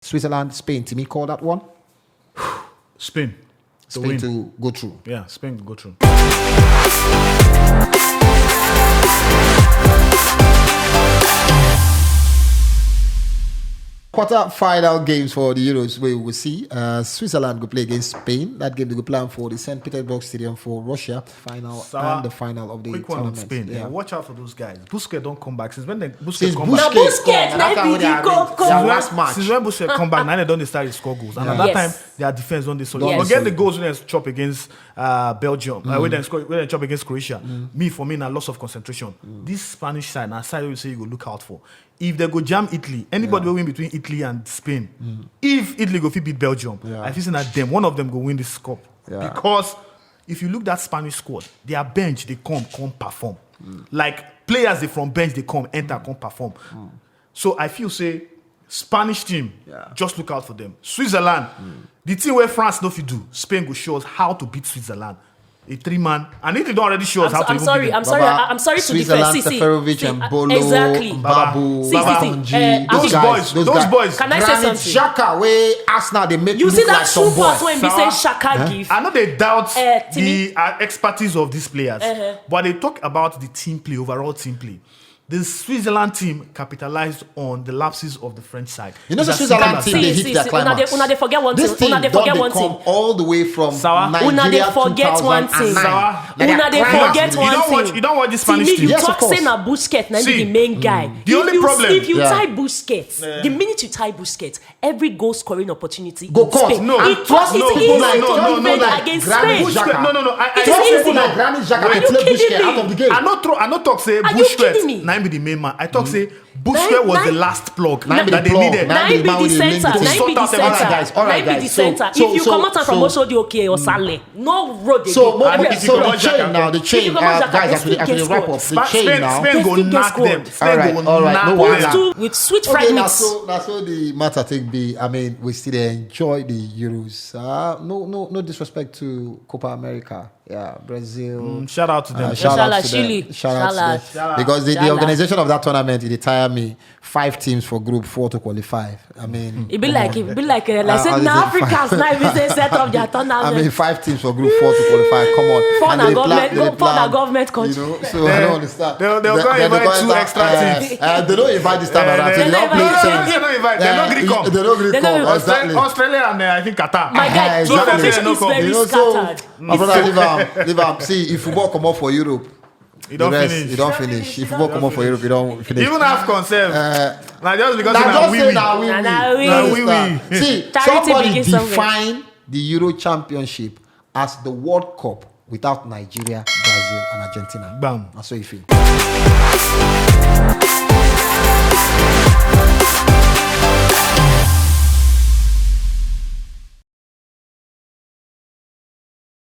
Switzerland, Spain. To me, call that one. Spain. Spain to go through. Yeah, Spain to go through. Quarter-final games for the Euros where we will see Switzerland will play against Spain. That game they will plan for the St. Petersburg Stadium for Russia final and the final of the quick tournament. One on Spain. Yeah, watch out for those guys. Busquets don't come back since when Busquets Since come back. Busquets, last match. Since when Busquets come back, now they don't start to score goals. And at that time, their defense don't so forget the goals when they chop against Belgium. When they chop against Croatia. For me, a loss of concentration. This Spanish side, now side we say you go look out for. If they go jam Italy, anybody will win between Italy and Spain. If Italy go beat Belgium, I think that one of them go win this cup. Because if you look at Spanish squad, their bench they come perform. Like players they from bench they come perform. So I feel say Spanish team, just look out for them. Switzerland, the team where France know if you do, Spain go show us how to beat Switzerland. A 3-man, and if they don't already show us how to I'm sorry to Switzerland, defend. Seferovic and Bolo, exactly. Babu, those boys. Can I say something? Xhaka, where Arsenal they make you look see that like some true pass boy. when we say Xhaka give. I know they doubt the expertise of these players, but they talk about the team play, overall team play. The Switzerland team capitalized on the lapses of the French side. You know the Switzerland team, they hit their climax. Una they forget one thing. This team don't come all the way from Nigeria. Una they forget one thing. Una they forget one thing. You don't watch the Spanish team. You talk saying na Busquets, na the main guy. The only problem, if you tie Busquets, the minute you tie Busquets, every goal scoring opportunity go court. Spain. No, it's easy against Spain. No. It's easy. Granit Xhaka can play Busquets out of the game. I not talk say Busquets. Be the main man. I talk say Busquets was the last plug that they needed. Nine be the center. Alright, guys. If you come out from Oshodi okay or Sale, no road. So the chain guys, as we wrap up, the chain now. Spain go knock them. Alright, no worries. With sweet fried mix. That's all the matter take be. I mean, we still enjoy the Euros. No disrespect to Copa America. Yeah, Brazil. Shout out to them. Shout out to Chile. them. Shout out to them. Because the organization of that tournament, it tired me. 5 teams for group 4 to qualify. I mean, it be like say now Africans now we say set up their tournament. I mean, 5 teams for group 4 to qualify. Come on. For the government country. You know, so I don't understand. They'll go invite 2 extra teams. They don't invite this time around. They don't invite. They don't agree come. They don't agree come. Exactly. Australia and I think Qatar. My guy, is very scattered. My brother, leave him. See, if football come up for Europe, you don't finish. You don't finish. If football come up for Europe, you don't finish. Even AFCON self. Just because we. See, somebody define the Euro Championship as the World Cup without Nigeria, Brazil, and Argentina. Bam. That's what you feel.